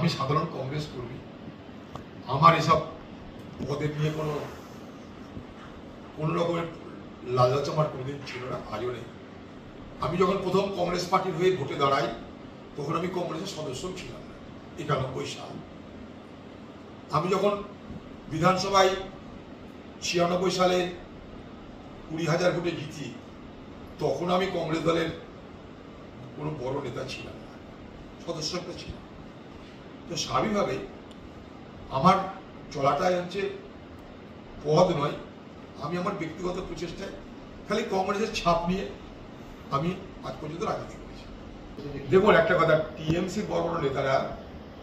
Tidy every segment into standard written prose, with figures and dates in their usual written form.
আমি সাধারণ কংগ্রেস কর্মী, আমার এসব পদের নিয়ে কোনো রকমের লালচ আমার কোনোদিন ছিল না, আজও নেই। আমি যখন প্রথম কংগ্রেস পার্টির হয়ে ভোটে দাঁড়াই তখন আমি কংগ্রেসের সদস্য ছিলাম না, 91 সাল। আমি যখন বিধানসভায় 96 সালে 20,000 ভোটে জিতি, তখন আমি কংগ্রেস দলের কোনো বড় নেতা ছিলাম না, সদস্য একটা ছিলাম। তো স্বাভাবিকভাবে আমার চলাটাই হচ্ছে পদ নয়, আমি আমার ব্যক্তিগত প্রচেষ্টায় খালি কংগ্রেসের ছাপ নিয়ে আমি আজ পর্যন্ত রাজনীতি করেছি। দেখুন একটা কথা, টিএমসির বড় বড় নেতারা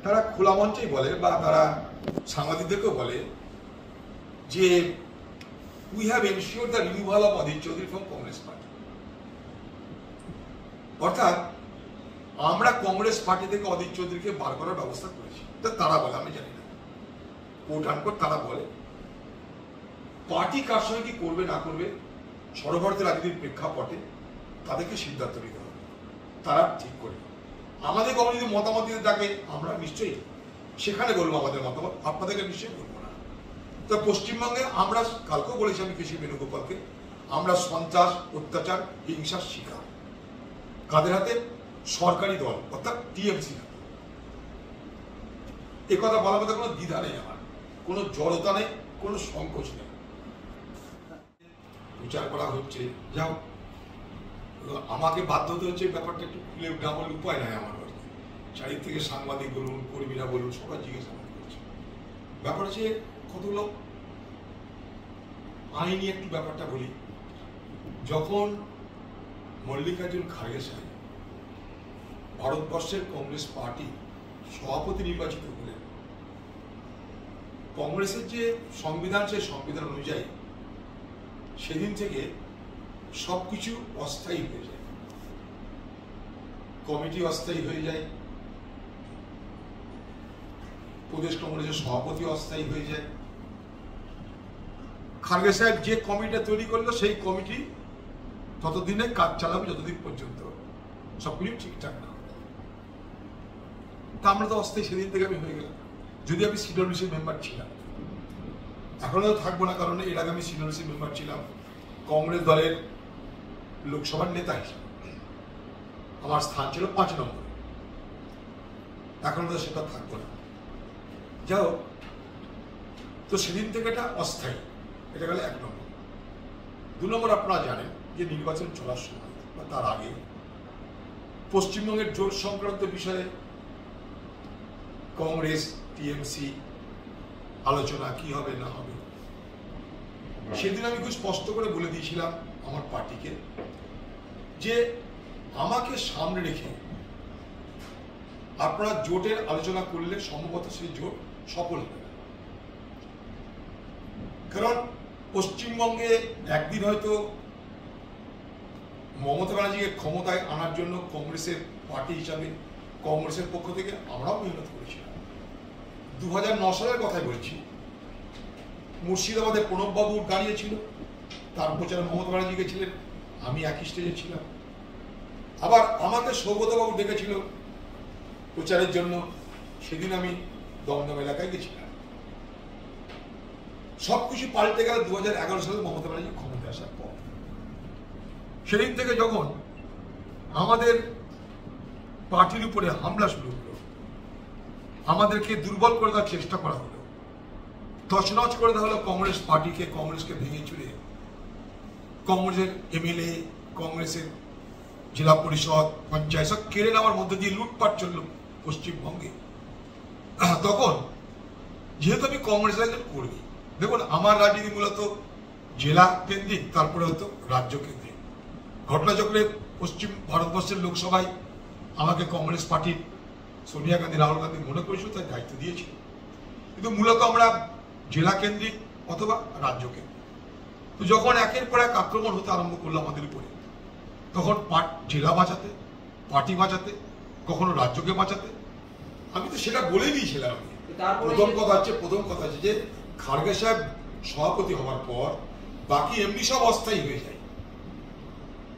তারা খোলা মঞ্চেই বলে বা তারা সাংবাদিকদেরকেও বলে যে we have ensure the removal of Adhir Chowdhury from Congress party. অর্থাৎ আমরা কংগ্রেস পার্টি থেকে অধীর চৌধুরীকে বার করার ব্যবস্থা করেছি। তারা বলে, আমি জানি না, কোট আনকোট তারা বলে। পার্টি কার সঙ্গে কি করবে না করবে সর্বভারতীয় রাজনীতির প্রেক্ষাপটে তাদেরকে সিদ্ধান্ত নিতে হবে, তারা ঠিক করে। আমাদের কখনো যদি মতামত দিতে থাকে আমরা নিশ্চয়ই সেখানে বলবো আমাদের মতামত, আপনাদেরকে নিশ্চয়ই বলবো না। তো পশ্চিমবঙ্গে আমরা কালকেও বলেছি আমি কেশী বেণুগোপালকে, আমরা সন্ত্রাস, অত্যাচার, হিংসার শিকার। কাদের হাতে? সরকারি দল অর্থাৎ টিএমসি। এ কথা বলার মধ্যে কোনো দ্বিধা নেই, আমার কোনো জড়তা নেই, কোনো সংকোচ নেই। বিচার করা হচ্ছে, যাও আমাকে বাধ্য হতে হচ্ছে ব্যাপারটা একটু খুলে না বলে উপায় নাই আমার। চারিদিক থেকে সাংবাদিক বলুন, কর্মীরা বলুন, সবাই জিজ্ঞাসা করছে। ব্যাপার হচ্ছে কতগুলো আইনি একটু ব্যাপারটা বলি। যখন মল্লিকার্জুন খাড়গে সাহেব ভারতবর্ষের কংগ্রেস পার্টি সভাপতি নির্বাচিত হলেন, কংগ্রেসের যে সংবিধান, সেই সংবিধান অনুযায়ী সেদিন থেকে সবকিছু অস্থায়ী হয়ে যায়। কমিটি অস্থায়ী হয়ে যায়, প্রদেশ কংগ্রেসের সভাপতি অস্থায়ী হয়ে যায়। খাড়গে সাহেব যে কমিটিটা তৈরি করলো সেই কমিটি ততদিনে কাজ চালাবে যতদিন পর্যন্ত সবকিছু ঠিকঠাক না। তা আমরা তো অস্থায়ী সেদিন থেকে আমি হয়ে গেলাম, যদি আমি সিডব্লিউসি মেম্বার ছিলাম। এখনো তো থাকবো না, কারণ এর আগে আমি সিডব্লিউসি মেম্বার ছিলাম, কংগ্রেস দলের লোকসভার নেতা হিসেবে আমার স্থান ছিল 5 নম্বরে। এখন তো সেটা থাকবো না। যাও, তো সেদিন থেকে এটা অস্থায়ী, এটা গেল 1 নম্বর। 2 নম্বর, আপনারা জানেন যে নির্বাচন চলার সময় বা তার আগে পশ্চিমবঙ্গের জোট সংক্রান্ত বিষয়ে কংগ্রেস টিএমসি আলোচনা কি হবে না হবে। সেদিন আমি খুব স্পষ্ট করে বলে দিয়েছিলাম আমার পার্টিকে যে আমাকে সামনে রেখে আপনারা জোটের আলোচনা করলে সম্ভবত সেই জোট সফল হবে না। কারণ পশ্চিমবঙ্গে একদিন হয়তো মমতা ব্যানার্জিকে ক্ষমতায় আনার জন্য কংগ্রেসের পার্টি হিসাবে কংগ্রেসের পক্ষ থেকে আমরাও মেহনত করেছিলাম। 2009 সালের কথাই বলছি, মুর্শিদাবাদে প্রণববাবু দাঁড়িয়েছিল, তার প্রচারে মমতা ব্যানার্জি গেছিলেন, আমি একই স্টেজে ছিলাম। আবার আমাকে সৌগতবাবু ডেকেছিল প্রচারের জন্য, সেদিন আমি দমদম এলাকায় গেছিলাম। সবকিছু পাল্টে গেল 2011 সালে মমতা ব্যানার্জি ক্ষমতায় আসার পর। সেদিন থেকে যখন আমাদের পার্টির উপরে হামলা শুরু হলো, আমাদেরকে দুর্বল করে দেওয়ার চেষ্টা করা হলো, তছনছ করে দেওয়া হলো কংগ্রেস পার্টিকে, কংগ্রেসকে ভেঙে চুরে কংগ্রেসের এমএলএ, কংগ্রেসের জেলা পরিষদ, পঞ্চায়েত সব কেড়ে নেওয়ার মধ্যে দিয়ে লুটপাট চলল পশ্চিমবঙ্গে। তখন যেহেতু আমি কংগ্রেসের একজন কর্মী, দেখুন আমার রাজনীতি মূলত জেলা কেন্দ্রিক, তারপরে হতো রাজ্য কেন্দ্রিক। ঘটনাচক্রে পশ্চিম ভারতবর্ষের লোকসভায় আমাকে কংগ্রেস পার্টির সোনিয়া গান্ধী, রাহুল গান্ধী মনে করেছিল, তাই দায়িত্ব দিয়েছিল। কিন্তু মূলত আমরা জেলা কেন্দ্রিক অথবা রাজ্য কেন্দ্রিক। তো যখন একের পর এক আক্রমণ হতে আরম্ভ করলো আমাদের উপরে, তখন জেলা বাঁচাতে, পার্টি বাঁচাতে, কখনো রাজ্যকে বাঁচাতে, আমি তো সেটা বলেই দিয়েছিলাম। প্রথম কথা হচ্ছে যে খাড়গে সাহেব সভাপতি হওয়ার পর বাকি এমনি সব অস্থায়ী হয়ে যায়।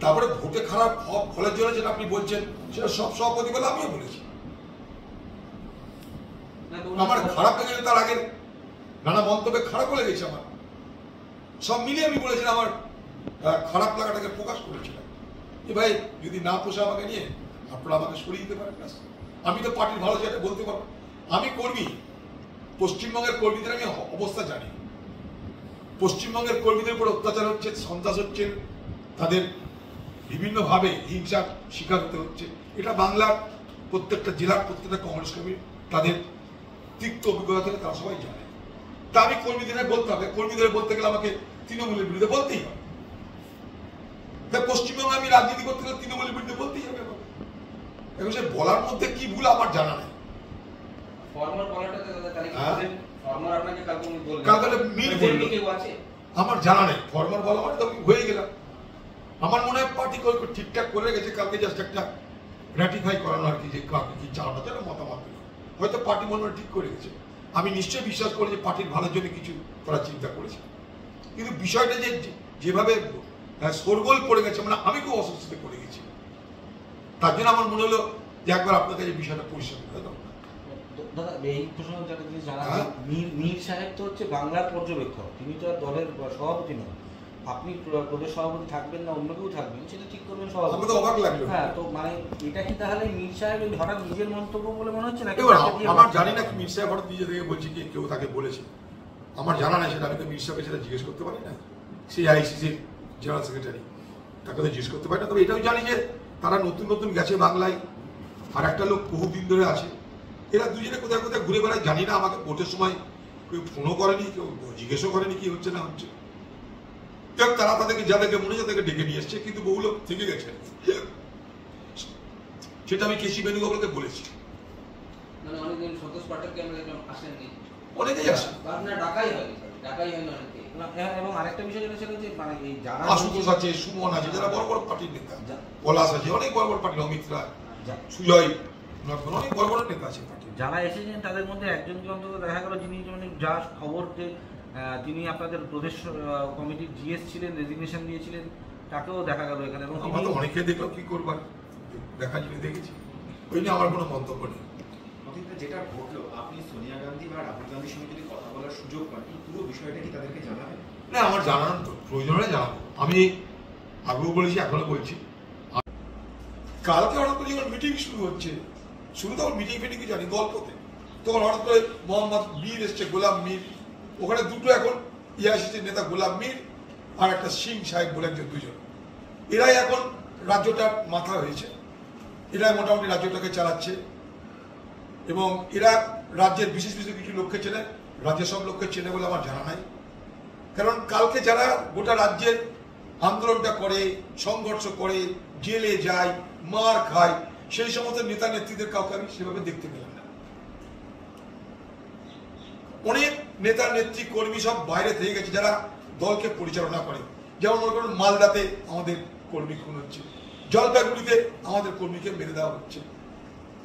তারপরে ভোটে খারাপ ফলের জন্য যেটা আপনি বলছেন সেটা সব সভাপতি বলে আমিও বলেছি। আমার খারাপ লেগেছে, তার আগের নানা মন্তব্যে খারাপও লেগেছে আমার, সব মিলিয়ে আমি বলেছিলাম আমার খারাপ লাগাটাকে প্রকাশ করেছিলাম যে ভাই যদি না পোষা আমাকে নিয়ে আপনারা আমাকে সরিয়ে দিতে পারেন। আমি তো পার্টির ভালো জায়গাটা বলতে পারবো, আমি কর্মী, পশ্চিমবঙ্গের কর্মীদের আমি অবস্থা জানি। পশ্চিমবঙ্গের কর্মীদের উপর অত্যাচার হচ্ছে, সন্ত্রাস হচ্ছে, তাদের বিভিন্নভাবে হিংসার শিকার হতে হচ্ছে। এটা বাংলার প্রত্যেকটা জেলার প্রত্যেকটা কংগ্রেস কর্মী তাদের তিক্ত অভিজ্ঞতা থেকে তারা সবাই জানে। তা আমি কর্মীদের বলতে হবে, কর্মীদের বলতে গেলে আমাকে তৃণমূলের বিরুদ্ধে বলতেই হবে। পশ্চিমবঙ্গে আমি রাজনীতি করতে গেলে তৃণমূলের বিরুদ্ধে বলতেই হবে। এখন সে বলার মধ্যে কি ভুল আমার জানা নেই। আমার জানা নেই ফরমাল বলা মানে তো হয়ে গেলাম। আমার মনে হয় পার্টি ঠিকঠাক করে গেছে, কালকে জাস্ট একটা র্যাটিফাই করানো আর কি, যে কাউকে কি চাওয়ানো যেন মতামত হয়তো পার্টি মনে হয় ঠিক করে গেছে। আমি নিশ্চয়ই বিশ্বাস করি যে পার্টির ভালোর জন্য কিছু করার চিন্তা করেছে, কিন্তু বিষয়টা যে যেভাবে শোরগোল পড়ে গেছে, মানে আমি খুব অস্বস্তিতে পড়ে গেছি। তার জন্য আমার মনে হলো যে একবার আপনার কাছে বিষয়টা পরিষ্কার করে দাও। দাদা এই প্রশ্ন একটা জিনিস জানা, মীর সাহেব তো হচ্ছে বাংলার পর্যবেক্ষক, তিনি তো আর দলের সভাপতি নন। আপনি প্রদেশ সভাপতি থাকবেন না অন্য কেউ থাকবেন সেটা ঠিক করবেন সভাপতি। আমাকে তো অবাক লাগলো। হ্যাঁ, তো মানে এটা কি তাহলে মীর সাহেব হঠাৎ নিজের মন্তব্য বলে মনে হচ্ছে না? আমার জানি না কি মীর সাহেব হঠাৎ নিজে থেকে বলছে কি কেউ তাকে বলেছে, আমার জানা নাই সেটা। আমি তো মীর সাহেবকে সেটা জিজ্ঞেস করতে পারি না, সেই আইসিসির জেনারেল সেক্রেটারি, তাকে তো জিজ্ঞেস করতে পারি না। তবে এটাও জানি যে তারা নতুন নতুন গেছে বাংলায়, আর একটা লোক বহুদিন ধরে আছে। এরা দুজনে কোথায় কোথায় ঘুরে বেড়ায় জানি না। আমাকে ভোটের সময় কেউ ফোনও করেনি, কেউ জিজ্ঞেসও করেনি কি হচ্ছে না হচ্ছে। তারা তাদেরকে যাদেরকে মনে হয় তাদেরকে ডেকে নিয়ে এসছে, কিন্তু বহু লোক থেকে গেছে। সেটা আমি কেসি বেণুগোপালকে বলেছি। অনেকেই আসে, এবং আরেকটা বিষয় যেটা ছিল যে মানে এই যারা আশুতোষ আছে, সুমন আছে, যারা বড় বড় পার্টির নেতা, পলাশ আছে, অনেক বড় বড় পার্টির, অমিত রায়, সুজয়, অনেক বড় বড় নেতা আছে পার্টির। যারা এসেছেন তাদের মধ্যে একজনকে অন্তত দেখা গেল যিনি মানে যা খবর যে তিনি আপনাদের প্রদেশ কমিটির জিএস ছিলেন, রেজিগনেশন দিয়েছিলেন, তাকেও দেখা গেল এখানে। এবং আমরা তো অনেকে দেখলাম, কি করবার দেখা জিনিস দেখেছি, ওই নিয়ে আমার কোনো মন্তব্য নেই। যেটা ঘটলো, আপনি সোনিয়া গান্ধী বা রাহুল গান্ধীর সঙ্গে যদি কথা বলার সুযোগ পান, এই পুরো বিষয়টা কি তাদেরকে জানাবেন? না, আমার জানানো তো প্রয়োজন হলে জানাবো। আমি আগেও বলেছি, এখনো বলছি। কালকে হঠাৎ করে যখন মিটিং শুরু হচ্ছে, শুরু তখন মিটিং ফিটিং কিছু জানি গল্পতে, তখন হঠাৎ করে মোহাম্মদ মীর এসছে, গোলাম মীর, ওখানে দুটো এখন ইয়াসিসের নেতা গোলাম মীর আর একটা সিং সাহেব বলে একজন, দুজন, এরাই এখন রাজ্যটার মাথা হয়েছে, এরাই মোটামুটি রাজ্যটাকে চালাচ্ছে। এবং এরা রাজ্যের বিশেষ বিশেষ কিছু লোককে চেনে, রাজ্যের সব লোককে চেনে বলে আমার জানা নাই। কারণ কালকে যারা গোটা রাজ্যের আন্দোলনটা করে, সংঘর্ষ করে, জেলে যায়, মার খায়, সেই সমস্ত নেতা নেত্রীদের কাউকে আমি সেভাবে দেখতে পেলাম না। অনেক নেতা নেত্রী কর্মী সব বাইরে থেকে গেছে, যারা দলকে পরিচালনা করে। যেমন মনে করুন মালদাতে আমাদের কর্মী খুন হচ্ছে, জলপাইগুড়িতে আমাদের কর্মীকে মেরে দেওয়া হচ্ছে।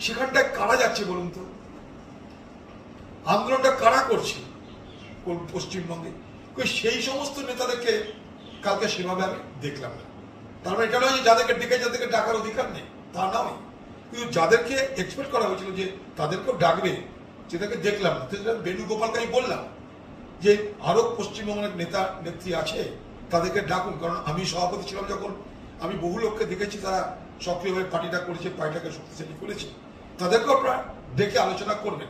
সেখানটায় কারা যাচ্ছে বলুন তো? আন্দোলনটা কারা করছে পশ্চিমবঙ্গে? সেই সমস্ত নেতাদেরকে কালকে সেভাবে আমি দেখলাম না। তার মানে এটা নয় যে যাদেরকে ডেকে যাদেরকে ডাকার অধিকার নেই, তা নয়, কিন্তু যাদেরকে এক্সপেক্ট করা হয়েছিল যে তাদেরকেও ডাকবে, সেটাকে দেখলাম না। বেণুগোপালকে আমি বললাম যে আরো পশ্চিমবঙ্গের নেতা নেত্রী আছে, তাদেরকে ডাকুন। কারণ আমি সভাপতি ছিলাম যখন, আমি বহু লোককে দেখেছি তারা সক্রিয়ভাবে পার্টিটা করেছে, পার্টিটাকে শক্তিশালী করেছে, তাদেরকেও আপনারা ডেকে আলোচনা করবেন।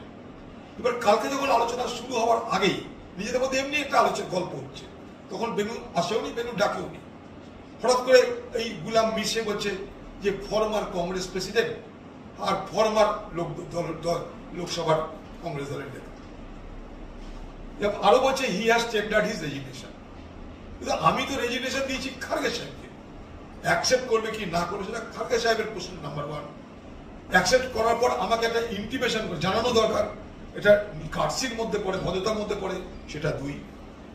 এবার কালকে যখন আলোচনা শুরু হওয়ার আগেই নিজেদের মধ্যে এমনি একটা আলোচনা গল্প হচ্ছে, তখন বেনু আসেওনি, বেনু ডাকেওনি। হঠাৎ করে এই গুলাম মিশে বলছে যে ফরমার কংগ্রেস প্রেসিডেন্ট আর ফরমার লোকসভার কংগ্রেস দলের নেতা, আরো বলছে হি হ্যাজ টেন্ডার্ড হিজ রেজিগনেশন। কিন্তু আমি তো রেজিগনেশন দিয়েছি খার্গে সাহেবকে, অ্যাকসেপ্ট করবে কি না করবে সেটা খার্গে সাহেবের প্রশ্ন নাম্বার ওয়ান। অ্যাকসেপ্ট করার পর আমাকে একটা ইন্টিমেশন করে জানানো দরকার, এটা কার্সির মধ্যে পড়ে, ভদ্রতার মধ্যে পড়ে, সেটা দুই।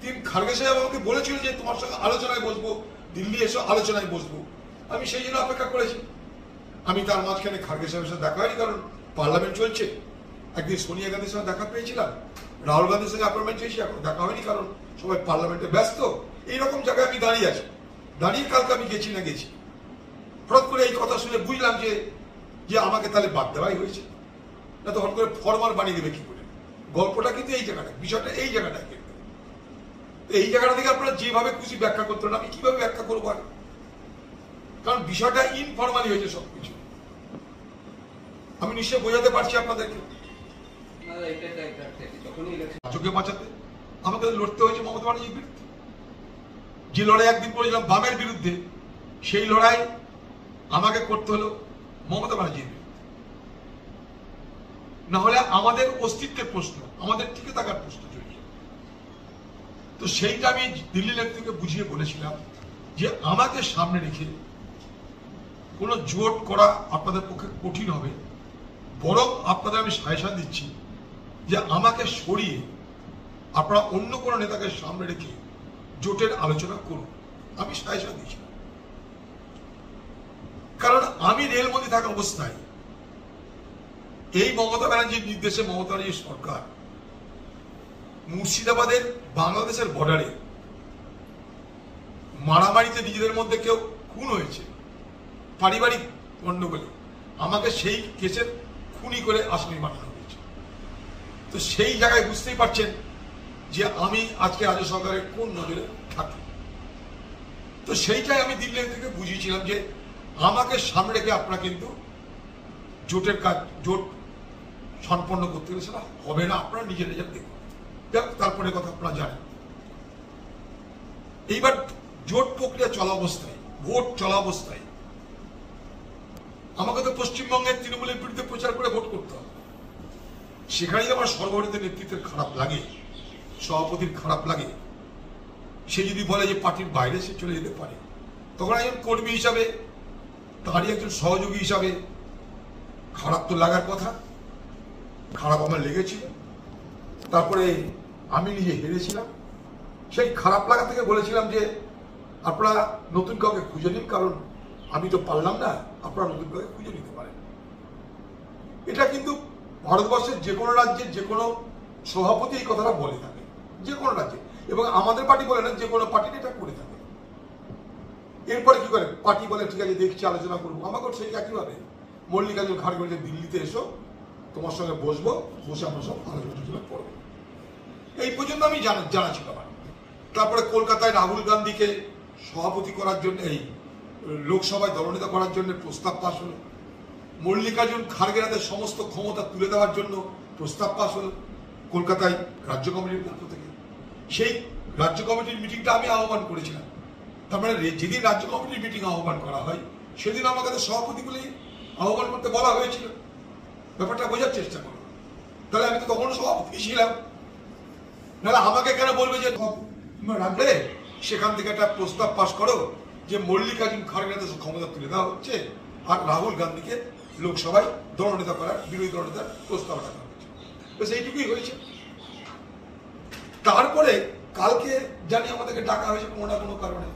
তিন, খার্গে সাহেব আমাকে বলেছিল যে তোমার সঙ্গে আলোচনায় বসবো, দিল্লি এসে আলোচনায় বসবো, আমি সেই জন্য অপেক্ষা করেছি। আমি তার মাঝখানে খার্গে সাহেবের সাথে দেখা হয়নি, কারণ পার্লামেন্ট চলছে। একদিন সোনিয়া গান্ধীর সঙ্গে দেখা পেয়েছিলাম, রাহুল গান্ধীর সঙ্গে অ্যাপয়েন্টমেন্ট চেয়েছি, এখন দেখা হয়নি, কারণ সবাই পার্লামেন্টে ব্যস্ত। এইরকম জায়গায় আমি দাঁড়িয়ে আছি, দাঁড়িয়ে কালকে আমি গেছি না গেছি। হঠাৎ করে এই কথা শুনে বুঝলাম যে আমাকে তাহলে বাদ দেওয়াই হয়েছে, না তো হঠাৎ করে ফরমার বানিয়ে দেবে কি করে। গল্পটা কিন্তু এই জায়গাটা, বিষয়টা এই জায়গাটায় কিন্তু এই জায়গাটা থেকে আপনারা যেভাবে খুশি ব্যাখ্যা করতে পারেন, আমি কিভাবে ব্যাখ্যা করবো? আর কারণ বিষয়টা ইনফরমালি হয়েছে সবকিছু। আমি নিশ্চয় বোঝাতে পারছি আপনাদেরকে। চোখে বাঁচাতে আমাকে লড়তে হয়েছে মমতা ব্যানার্জির বিরুদ্ধে। যে লড়াই একদিন করেছিলাম বামের বিরুদ্ধে, সেই লড়াই আমাকে করতে হলো মমতা ব্যানার্জির বিরুদ্ধে। না হলে আমাদের অস্তিত্বের প্রশ্ন, আমাদের টিকে থাকার প্রশ্ন চলছে। তো সেইটা আমি দিল্লি নেতৃত্বকে বুঝিয়ে বলেছিলাম যে আমাকে সামনে রেখে কোনো জোট করা আপনাদের পক্ষে কঠিন হবে, বরং আপনাদের আমি সাজেশন দিচ্ছি যে আমাকে সরিয়ে আপনারা অন্য কোনো নেতাকে সামনে রেখে জোটের আলোচনা করুন। আমি সাজেশন দিয়েছিলাম, কারণ আমি রেলমন্ত্রী থাকা অবস্থায় এই মমতা ব্যানার্জির নির্দেশে মমতা ব্যানার্জির সরকার মুর্শিদাবাদের বাংলাদেশের বর্ডারে মারামারিতে নিজেদের মধ্যে কেউ খুন হয়েছে পারিবারিক গন্ডগোলে, আমাকে সেই কেসের খুনি করে আসামি বানানো হয়েছে। তো সেই জায়গায় বুঝতেই পারছেন যে আমি আজকে রাজ্য সরকারের কোন নজরে থাকি। তো সেইটাই আমি দিল্লি থেকে বুঝিয়েছিলাম যে আমাকে সামনে রেখে আপনারা কিন্তু জোটের কাজ, জোট সম্পন্ন করতে গেলে সেটা হবে না, আপনারা নিজের নিজের দেখুন। তারপরে কথা আপনারা জানেন, এইবার জোট প্রক্রিয়া চলা অবস্থায়, ভোট চলা অবস্থায় আমাকে তো পশ্চিমবঙ্গের তৃণমূলের বিরুদ্ধে প্রচার করে ভোট করতে হবে। সেখানেই আমার সর্বভারতীয় নেতৃত্বের খারাপ লাগে, সভাপতির খারাপ লাগে। সে যদি বলে যে পার্টির বাইরে সে চলে যেতে পারে, তখন একজন কর্মী হিসাবে, তারই একজন সহযোগী হিসাবে খারাপ তো লাগার কথা। খারাপ আমার লেগেছিল, তারপরে আমি নিজে হেরেছিলাম। সেই খারাপ লাগা থেকে বলেছিলাম যে আপনারা নতুন কাউকে খুঁজে নিন, কারণ আমি তো পারলাম না, আপনারা নতুন কাউকে খুঁজে নিতে পারেন। এটা কিন্তু ভারতবর্ষের যে কোনো রাজ্যের যে কোনো সভাপতি এই কথাটা বলে থাকে, যে কোনো রাজ্যে, এবং আমাদের পার্টি বলে না, যে কোনো পার্টিতে এটা করে থাকে। এরপরে কি করে পার্টি বলে ঠিক আছে দেখছি আলোচনা করবো। আমাকেও সেই একইভাবে মল্লিকার্জুন খাড়গে বলে দিল্লিতে এসো, তোমার সঙ্গে বসবো, বসে আমরা সব আলোচনা করবো। এই পর্যন্ত আমি জানা ছিল আমার। তারপরে কলকাতায় রাহুল গান্ধীকে সভাপতি করার জন্য, এই লোকসভায় দলনেতা করার জন্য প্রস্তাব পাশ হলো। মল্লিকার্জুন খাড়গের হাতে সমস্ত ক্ষমতা তুলে দেওয়ার জন্য প্রস্তাব পাশ হলো কলকাতায় রাজ্য কমিটির পক্ষ থেকে। সেই রাজ্য কমিটির মিটিংটা আমি আহ্বান করেছিলাম। তার মানে যেদিন রাজ্য কমিটির মিটিং আহ্বান করা হয় সেদিন আমাকে সভাপতি বলেই আহ্বান করতে বলা হয়েছিল। ব্যাপারটা বোঝার চেষ্টা করো, তাহলে আমি তো তখন সভাপতি ছিলাম। নাহলে আমাকে কেন বলবে যে রাখবে, সেখান থেকে একটা প্রস্তাব পাশ করো যে মল্লিকার্জুন খাড়গের হাতে ক্ষমতা তুলে দেওয়া হচ্ছে আর রাহুল গান্ধীকে লোকসভায় দলনেতা করার, বিরোধী দলনেতার প্রস্তাব রাখা হয়েছে। তো সেইটুকুই হয়েছে। তারপরে কালকে জানি আমাদেরকে ডাকা হয়েছে কোনো না কোনো কারণে।